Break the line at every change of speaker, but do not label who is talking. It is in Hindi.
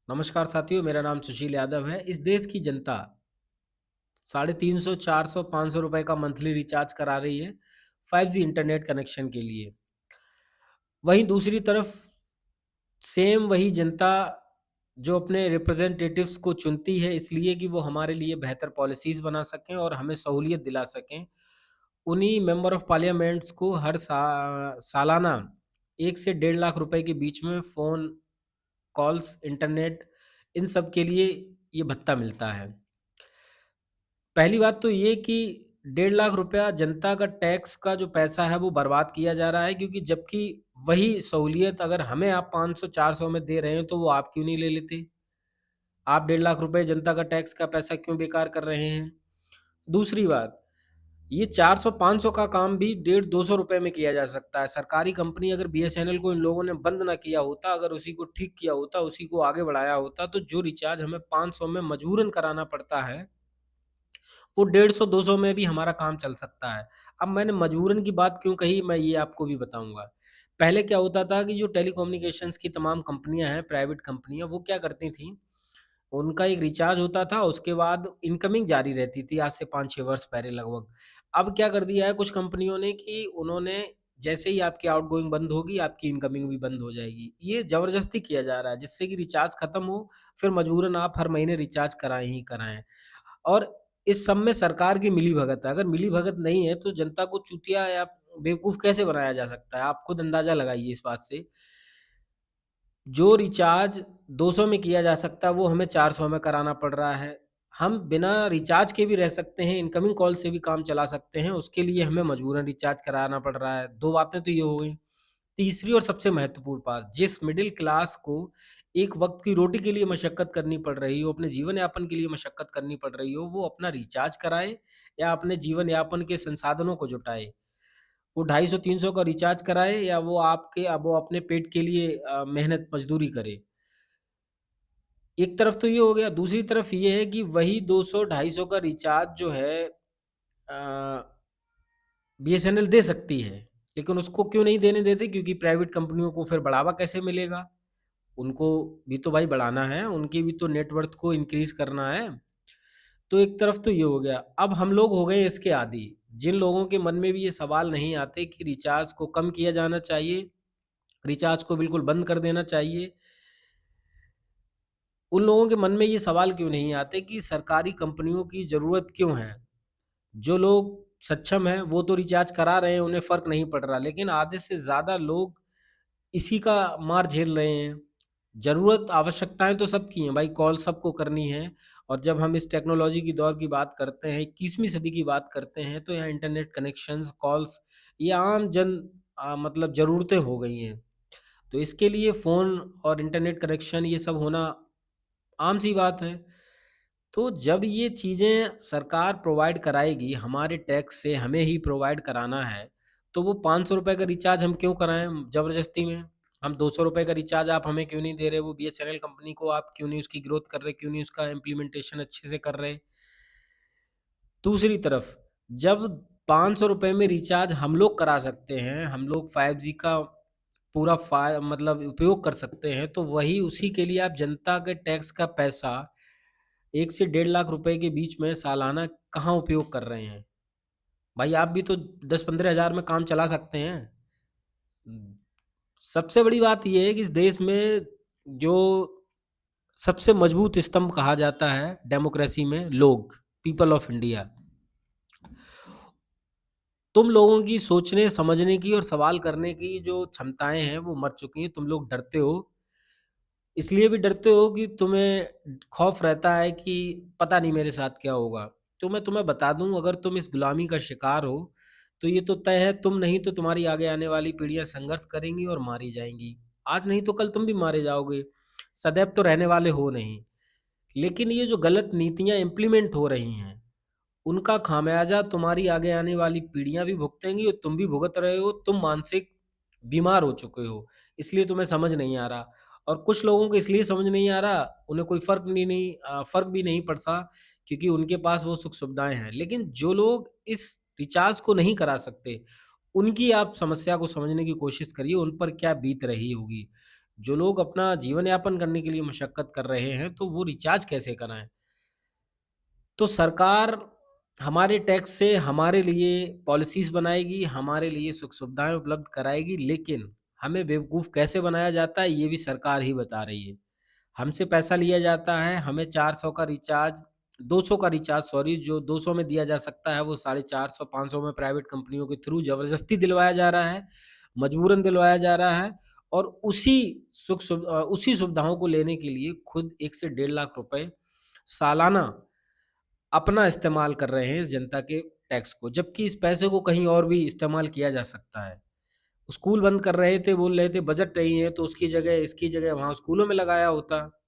नमस्कार साथियों, मेरा नाम सुशील यादव है। इस देश की जनता 350, 400, ₹500 का मंथली रिचार्ज करा रही है 5G इंटरनेट कनेक्शन के लिए। वहीं दूसरी तरफ सेम वही जनता जो अपने रिप्रेजेंटेटिव्स को चुनती है इसलिए कि वो हमारे लिए बेहतर पॉलिसीज़ बना सकें और हमें सहूलियत दिला सकें। उन्हीं मेंबर ऑफ पार्लियामेंट्स को हर सालाना 1 से डेढ़ लाख रुपए के बीच में फ़ोन कॉल्स, इंटरनेट इन सब के लिए ये भत्ता मिलता है। पहली बात तो ये कि डेढ़ लाख रुपया जनता का टैक्स का जो पैसा है वो बर्बाद किया जा रहा है क्योंकि जबकि वही सहूलियत अगर हमें आप 500-400 में दे रहे हैं तो वो आप क्यों नहीं ले लेते? आप डेढ़ लाख रुपए जनता का टैक्स का पैसा क्यों बेकार कर रहे हैं? दूसरी बात, ये 400-500 का काम भी डेढ़ 200 रुपए में किया जा सकता है। सरकारी कंपनी अगर बीएसएनएल को इन लोगों ने बंद ना किया होता, अगर उसी को ठीक किया होता, उसी को आगे बढ़ाया होता, तो जो रिचार्ज हमें 500 में मजबूरन कराना पड़ता है, वो 150-200 में भी हमारा काम चल सकता है। अब मैंने मजबूरन की बात क्यों कही, मैं ये आपको भी बताऊँगा। पहले क्या होता था कि जो टेलीकम्युनिकेशंस की तमाम कंपनियाँ हैं, प्राइवेट कंपनियाँ, वो क्या करती थीं, उनका एक रिचार्ज होता था, उसके बाद इनकमिंग जारी रहती थी, आज से 5-6 वर्ष पहले लगभग। अब क्या कर दिया है कुछ कंपनियों ने कि उन्होंने जैसे ही आपकी आउटगोइंग बंद होगी, आपकी इनकमिंग भी बंद हो जाएगी। ये ज़बरदस्ती किया जा रहा है, जिससे कि रिचार्ज खत्म हो, फिर मजबूरन आप हर महीने रिचार्ज कराएँ ही कराएँ। और इस सब में सरकार की मिलीभगत है, अगर मिलीभगत नहीं है, तो जनता को चूतिया या बेवकूफ़ कैसे बनाया जा सकता है? आप खुद अंदाज़ा लगाइए इस बात से। जो रिचार्ज 200 में किया जा सकता है, वो हमें 400 में कराना पड़ रहा है। हम बिना रिचार्ज के भी रह सकते हैं, इनकमिंग कॉल से भी काम चला सकते हैं, उसके लिए हमें मजबूरन रिचार्ज कराना पड़ रहा है। 2 बातें तो ये हो गई। तीसरी और सबसे महत्वपूर्ण बात, जिस मिडल क्लास को एक वक़्त की रोटी के लिए मशक्कत करनी पड़ रही हो, अपने जीवन यापन के लिए मशक्कत करनी पड़ रही हो, वो अपना रिचार्ज कराए या अपने जीवन यापन के संसाधनों को जुटाए। वो 250-300 का रिचार्ज कराए या वो अपने पेट के लिए मेहनत मज़दूरी करे। एक तरफ तो ये हो गया, दूसरी तरफ ये है कि वही 200 250 का रिचार्ज जो है बीएसएनएल दे सकती है, लेकिन उसको क्यों नहीं देने देते? क्योंकि प्राइवेट कंपनियों को फिर बढ़ावा कैसे मिलेगा? उनको भी तो भाई बढ़ाना है, उनकी भी तो नेट वर्थ को इंक्रीज़ करना है। तो एक तरफ तो ये हो गया। अब हम लोग हो गए इसके आदी। जिन लोगों के मन में भी ये सवाल नहीं आते कि रिचार्ज को कम किया जाना चाहिए, रिचार्ज को बिल्कुल बंद कर देना चाहिए, उन लोगों के मन में ये सवाल क्यों नहीं आते कि सरकारी कंपनियों की ज़रूरत क्यों है? जो लोग सक्षम हैं, वो तो रिचार्ज करा रहे हैं, उन्हें फ़र्क नहीं पड़ रहा, लेकिन आधे से ज़्यादा लोग इसी का मार झेल रहे हैं। ज़रूरत, आवश्यकताएँ तो सबकी हैं भाई, कॉल सबको करनी है और जब हम इस टेक्नोलॉजी की दौर की बात करते हैं, 21वीं सदी की बात करते हैं, तो यहाँ इंटरनेट कनेक्शंस, कॉल्स ये आम मतलब ज़रूरतें हो गई हैं। तो इसके लिए फ़ोन और इंटरनेट कनेक्शन ये सब होना आम-सी बात है। तो जब ये चीज़ें सरकार प्रोवाइड कराएगी, हमारे टैक्स से हमें ही प्रोवाइड कराना है, तो वो ₹500 का रिचार्ज हम क्यों कराएँ ज़बरदस्ती में? हम ₹200 का रिचार्ज आप हमें क्यों नहीं दे रहे? वो बीएसएनएल कंपनी को आप क्यों नहीं उसकी ग्रोथ कर रहे? क्यों नहीं उसका इम्प्लीमेंटेशन अच्छे से कर रहे? दूसरी तरफ जब ₹500 में रिचार्ज हम लोग करा सकते हैं, हम लोग 5G का पूरा मतलब उपयोग कर सकते हैं, तो वही उसी के लिए आप जनता के टैक्स का पैसा 1 से डेढ़ लाख रुपए के बीच में सालाना कहाँ उपयोग कर रहे हैं? भाई आप भी तो 10-15 हज़ार में काम चला सकते हैं। उम, सबसे बड़ी बात ये है कि इस देश में जो सबसे मजबूत स्तंभ कहा जाता है डेमोक्रेसी में लोग, पीपल ऑफ इंडिया। तुम लोगों की सोचने, समझने की और सवाल करने की जो क्षमताएँ हैं, वो मर चुकी हैं। तुम लोग डरते हो, इसलिए भी डरते हो कि तुम्हें खौफ रहता है कि पता नहीं मेरे साथ क्या होगा। तो मैं तुम्हें बता दूँ, अगर तुम इस गुलामी का शिकार हो, तो ये तो तय है, तुम नहीं तो तुम्हारी आगे आने वाली पीढ़ियाँ संघर्ष करेंगी और मारी जाएँगी। आज नहीं तो कल तुम भी मारे जाओगे, सदैव तो रहने वाले हो नहीं। लेकिन ये जो गलत नीतियाँ इम्प्लीमेंट हो रही हैं, उनका खामियाज़ा तुम्हारी आगे आने वाली पीढ़ियाँ भी भुगतेंगी और तुम भी भुगत रहे हो, तुम मानसिक बीमार हो चुके हो, इसलिए तुम्हें समझ नहीं आ रहा। और कुछ लोगों को इसलिए समझ नहीं आ रहा, उन्हें कोई फ़र्क भी नहीं पड़ता क्योंकि उनके पास वो सुख-सुविधाएँ हैं। लेकिन जो लोग इस रिचार्ज को नहीं करा सकते, उनकी आप समस्या को समझने की कोशिश करिए, उन पर क्या बीत रही होगी। जो लोग अपना जीवन यापन करने के लिए मशक्कत कर रहे हैं, तो वो रिचार्ज कैसे कराएँ? तो सरकार हमारे टैक्स से हमारे लिए पॉलिसीज़ बनाएगी, हमारे लिए सुख-सुविधाएँ उपलब्ध कराएगी, लेकिन हमें बेवकूफ़ कैसे बनाया जाता है, ये भी सरकार ही बता रही है। हमसे पैसा लिया जाता है, हमें 400 का रिचार्ज 200 का रिचार्ज सॉरी जो 200 में दिया जा सकता है, वो 450 500 में प्राइवेट कंपनियों के थ्रू ज़बरदस्ती दिलवाया जा रहा है, मजबूरन दिलवाया जा रहा है और उसी सुविधाओं को लेने के लिए खुद 1 से डेढ़ लाख रुपए सालाना अपना इस्तेमाल कर रहे हैं इस जनता के टैक्स को, जबकि इस पैसे को कहीं और भी इस्तेमाल किया जा सकता है। स्कूल बंद कर रहे थे, बोल रहे थे बजट नहीं है, तो उसकी जगह इसकी जगह वहाँ स्कूलों में लगाया होता।